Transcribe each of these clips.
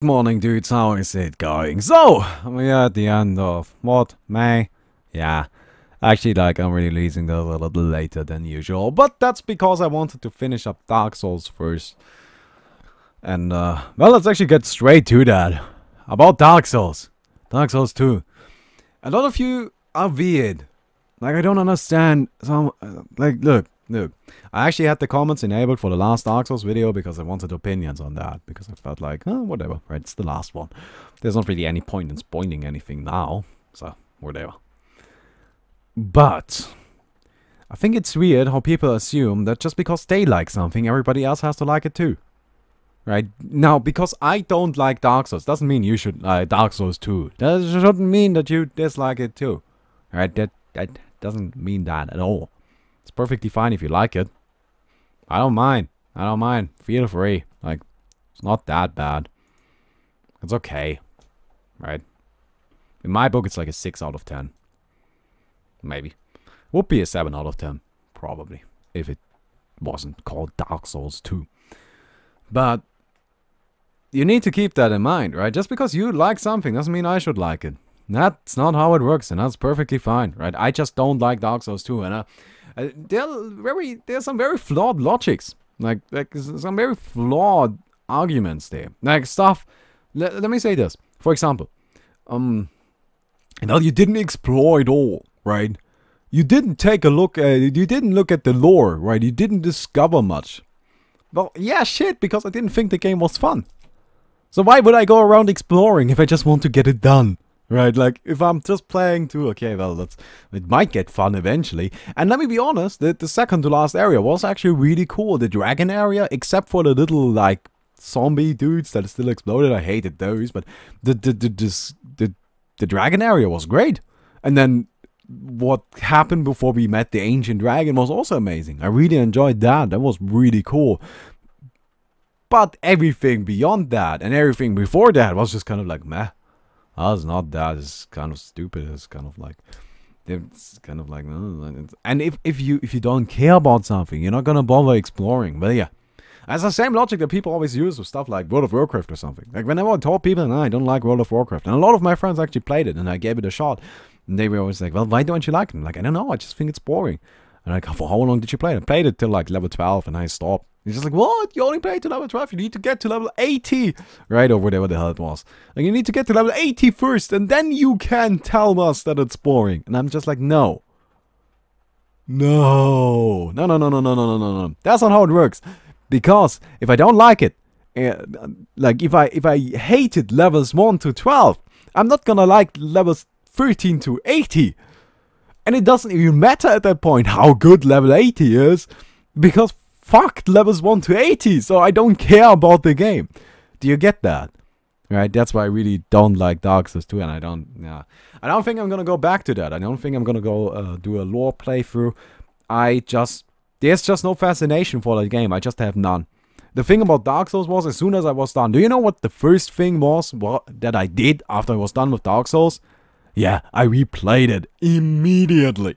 Morning, dudes. How is it going? So, we are at the end of what? May? Yeah. Actually, I'm releasing this a little bit later than usual, but that's because I wanted to finish up Dark Souls first. And, well, let's actually get straight to that. About Dark Souls. Dark Souls 2. A lot of you are weird. I don't understand some, look. I actually had the comments enabled for the last Dark Souls video because I wanted opinions on that. Because I felt like, oh, whatever, right? It's the last one. There's not really any point in spoiling anything now. So, whatever. But, I think it's weird how people assume that just because they like something, everybody else has to like it too. Right? Now, because I don't like Dark Souls, doesn't mean you should like Dark Souls 2. That shouldn't mean that you dislike it too. Right? That doesn't mean that at all. It's perfectly fine if you like it. I don't mind. Feel free. It's not that bad. It's okay. Right? In my book, it's like a 6 out of 10. Maybe. Would be a 7 out of 10. Probably. If it wasn't called Dark Souls 2. But you need to keep that in mind, right? Just because you like something doesn't mean I should like it. That's not how it works, and that's perfectly fine, right? I just don't like Dark Souls 2, and there's some very flawed logics, like some very flawed arguments there, stuff. Let me say this, for example, you didn't explore it all, right? You didn't take a look at it. You didn't look at the lore, right? You didn't discover much. Well, yeah, shit, because I didn't think the game was fun. So why would I go around exploring if I just want to get it done? Right, if I'm just playing to, okay, well, it might get fun eventually. And let me be honest, the second to last area was actually really cool. The dragon area, except for the little, zombie dudes that still exploded. I hated those, but the dragon area was great. And then what happened before we met the ancient dragon was also amazing. I really enjoyed that. That was really cool. But everything beyond that and everything before that was just kind of like, meh. It's not that. It's kind of stupid. It's kind of like, and if you don't care about something, you're not gonna bother exploring. But yeah, that's the same logic that people always use with stuff like World of Warcraft or something. Like whenever I told people, no, I don't like World of Warcraft, and a lot of my friends actually played it, and I gave it a shot, and they were always like, well, why don't you like it? I'm like, I don't know. I just think it's boring. And like, for how long did you play it? I played it till level 12, and I stopped. He's just like, what? You only played to level 12? You need to get to level 80. Right, or whatever the hell it was. Like, you need to get to level 80 first, and then you can tell us that it's boring. And I'm just like, no. No. No. That's not how it works. Because if I don't like it, if I hated levels 1 to 12, I'm not gonna like levels 13 to 80. And it doesn't even matter at that point how good level 80 is. Because fuck levels 1 to 80, so I don't care about the game. Do you get that? Right, that's why I really don't like Dark Souls 2, and I don't think I'm gonna go back to that. I don't think I'm gonna go do a lore playthrough. There's just no fascination for that game. I just have none. The thing about Dark Souls was, as soon as I was done, do you know what the first thing was that I did after I was done with Dark Souls? Yeah, I replayed it immediately.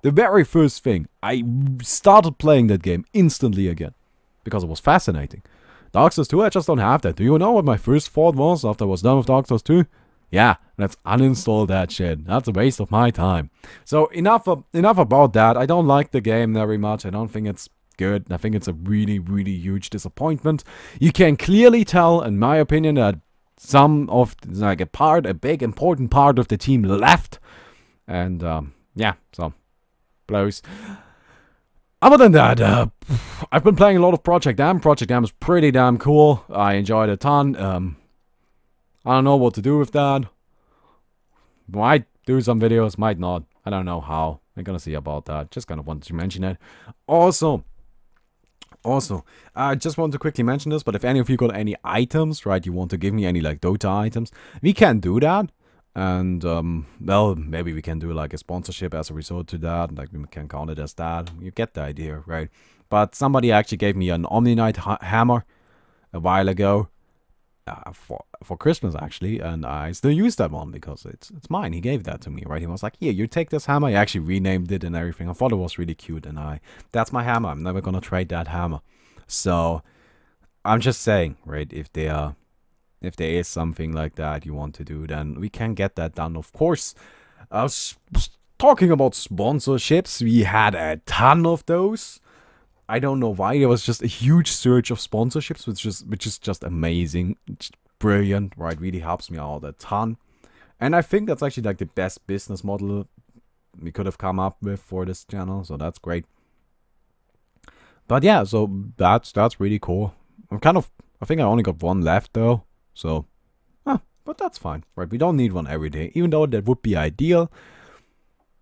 The very first thing, I started playing that game instantly again. Because it was fascinating. Dark Souls 2, I just don't have that. Do you know what my first thought was after I was done with Dark Souls 2? Yeah, let's uninstall that shit. That's a waste of my time. So enough about that. I don't like the game very much. I don't think it's good. I think it's a really, really huge disappointment. You can clearly tell, in my opinion, that some of, a big important part of the team left. And, yeah, so blows. Other than that, I've been playing a lot of Project M. Project M is pretty damn cool. I enjoyed it a ton. I don't know what to do with that. Might do some videos, might not. I don't know how. I'm gonna see about that. Just kind of wanted to mention it. Also, I just want to quickly mention this, but if any of you got any items, right, you want to give me any, Dota items, we can do that. And, well, maybe we can do, a sponsorship as a result to that. We can count it as that. You get the idea, right? But somebody actually gave me an Omniknight hammer a while ago. For Christmas, actually. And I still use that one because it's mine. He gave that to me, right? He was like, here, you take this hammer. He actually renamed it and everything. I thought it was really cute. And that's my hammer. I'm never gonna trade that hammer. So, I'm just saying, right, if they are if there is something like that you want to do, then we can get that done, of course. Talking about sponsorships, we had a ton of those. I don't know why, there was just a huge surge of sponsorships, which is just amazing. It's brilliant, right? Really helps me out a ton. And I think that's actually like the best business model we could have come up with for this channel, so that's great. But yeah, so that's really cool. I think I only got one left though, so but that's fine, right? We don't need one every day, even though that would be ideal.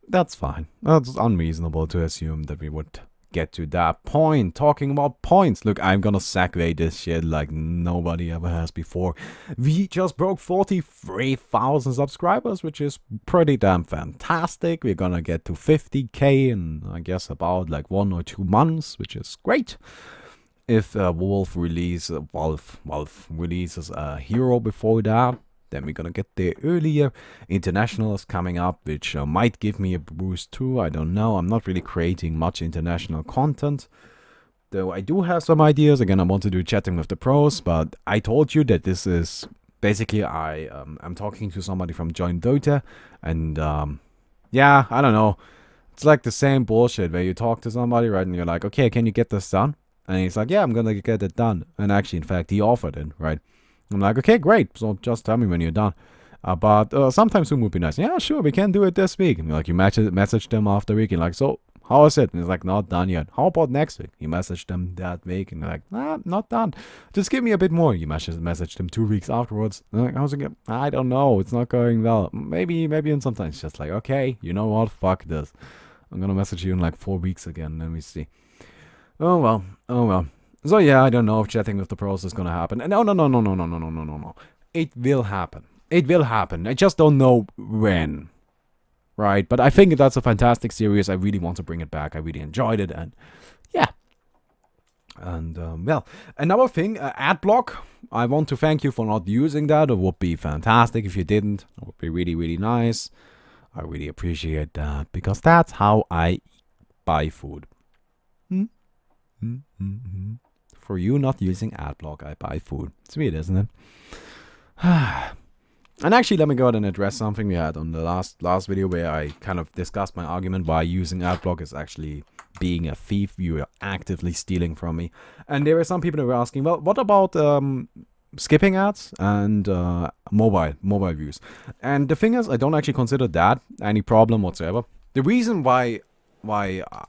That's fine. That's unreasonable to assume that we would get to that point. Talking about points, look, I'm gonna segue this shit like nobody ever has before. We just broke 43,000 subscribers, which is pretty damn fantastic. We're gonna get to 50k in, I guess, about like 1 or 2 months, which is great. If Valve releases a hero before that, then we're gonna get there earlier. Internationals coming up, which might give me a boost too. I don't know. I'm not really creating much international content, though I do have some ideas. Again, I want to do chatting with the pros, but I told you that this is basically I'm talking to somebody from Join Dota, and yeah, I don't know. It's like the same bullshit where you talk to somebody, right, and you're like, okay, can you get this done? And he's like, yeah, I'm gonna get it done. And actually, in fact, he offered it, right? I'm like, okay, great. So just tell me when you're done. But sometime soon would be nice. Yeah, sure, we can do it this week. And like, you message them after a week. And like, so how is it? And he's like, not done yet. How about next week? You message them that week. And they're like, nah, not done. Just give me a bit more. You message them 2 weeks afterwards. And like, how's it going? I don't know. It's not going well. Maybe. And sometimes it's just like, okay, you know what? Fuck this. I'm gonna message you in like 4 weeks again. Let me see. Oh well. So yeah, I don't know if chatting with the pros is gonna happen. No. It will happen. It will happen. I just don't know when. Right? But I think that's a fantastic series. I really want to bring it back. I really enjoyed it, and yeah. And well, another thing, Adblock. I want to thank you for not using that. It would be fantastic if you didn't. It would be really, really nice. I really appreciate that, because that's how I buy food. For you not using Adblock, I buy food. Sweet, isn't it? And actually, let me go ahead and address something we had on the last video, where I kind of discussed my argument why using Adblock is actually being a thief. You are actively stealing from me. And there were some people that were asking, well, what about skipping ads and mobile views? And the thing is, I don't actually consider that any problem whatsoever. The reason why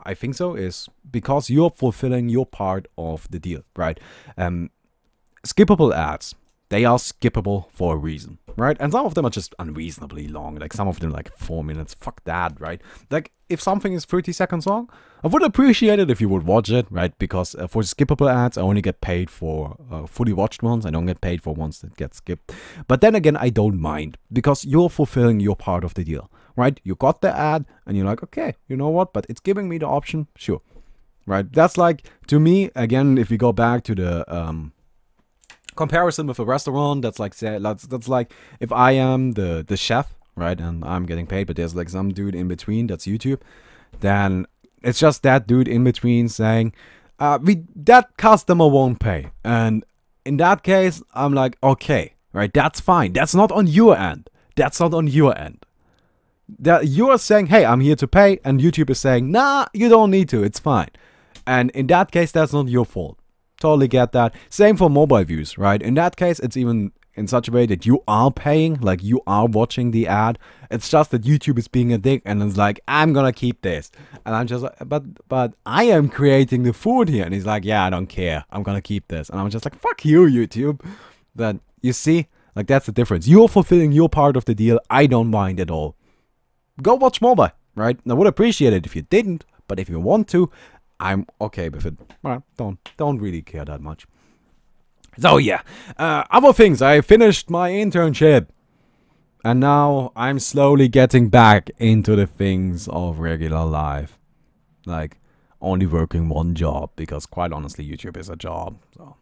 I think so is because you're fulfilling your part of the deal, right? Skippable ads, they are skippable for a reason, right? And some of them are just unreasonably long, like some of them like 4 minutes. Fuck that, right? Like if something is 30 seconds long, I would appreciate it if you would watch it, right? Because for skippable ads, I only get paid for fully watched ones. I don't get paid for ones that get skipped. But then again, I don't mind, because you're fulfilling your part of the deal, right? You got the ad and you're like, okay, you know what? But it's giving me the option, sure, right? That's like, to me, again, if we go back to the comparison with a restaurant, that's like if I am the chef, right, and I'm getting paid, but there's like some dude in between that's YouTube, then it's just that dude in between saying, that customer won't pay. And in that case, I'm like, okay, right, that's fine. That's not on your end. That's not on your end. That you are saying, hey, I'm here to pay, and YouTube is saying, nah, you don't need to, it's fine. And in that case, that's not your fault. Totally get that. Same for mobile views, right? In that case, it's even in such a way that you are paying, like you are watching the ad. It's just that YouTube is being a dick and it's like, I'm gonna keep this. And I'm just like, but I am creating the food here. And he's like, yeah, I don't care. I'm gonna keep this. And I'm just like, fuck you, YouTube. But you see, like that's the difference. You're fulfilling your part of the deal. I don't mind at all. Go watch mobile, right? I would appreciate it if you didn't, but if you want to, I'm okay with it. Well, don't really care that much. So yeah, other things. I finished my internship, and now I'm slowly getting back into the things of regular life, like only working one job, because quite honestly, YouTube is a job. So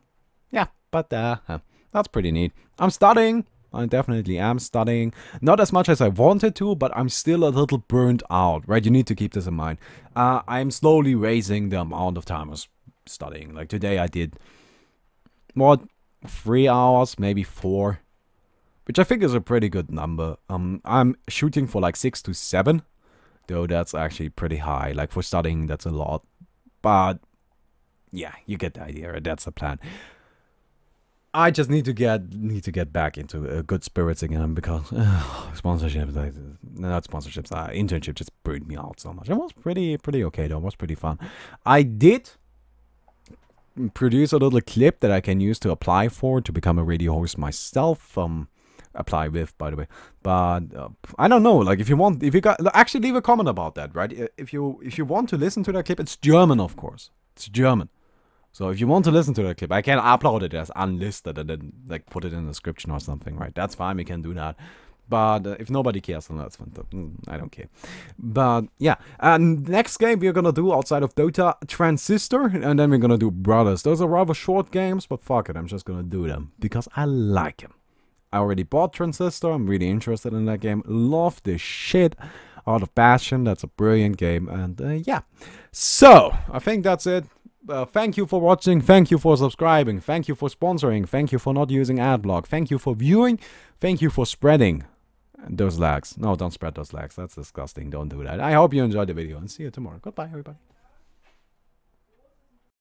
yeah, but that's pretty neat. I'm studying. I definitely am studying. Not as much as I wanted to, but I'm still a little burnt out, right? You need to keep this in mind. I'm slowly raising the amount of time I was studying. Like today I did, what, 3 hours, maybe 4. Which I think is a pretty good number. I'm shooting for like 6 to 7. Though that's actually pretty high. Like for studying, that's a lot. But yeah, you get the idea. That's the plan. I just need to get back into good spirits again because sponsorships, not sponsorships, internship just burned me out so much. It was pretty okay though. It was pretty fun. I did produce a little clip that I can use to apply for to become a radio host myself. Apply with, by the way, but I don't know. Like, if you got, actually leave a comment about that, right? If you want to listen to that clip, it's German, of course. It's German. So if you want to listen to that clip, I can upload it as unlisted and then like put it in the description or something, right? That's fine. We can do that. But if nobody cares, then that's fine. I don't care. But yeah, and next game we're gonna do outside of Dota, Transistor, and then we're gonna do Brothers. Those are rather short games, but fuck it, I'm just gonna do them because I like them. I already bought Transistor. I'm really interested in that game. Love the shit out of Bastion. That's a brilliant game. And yeah. So, I think that's it. Thank you for watching. Thank you for subscribing. Thank you for sponsoring. Thank you for not using Adblock. Thank you for viewing. Thank you for spreading those lags. No, don't spread those lags. That's disgusting. Don't do that. I hope you enjoyed the video and see you tomorrow. Goodbye, everybody.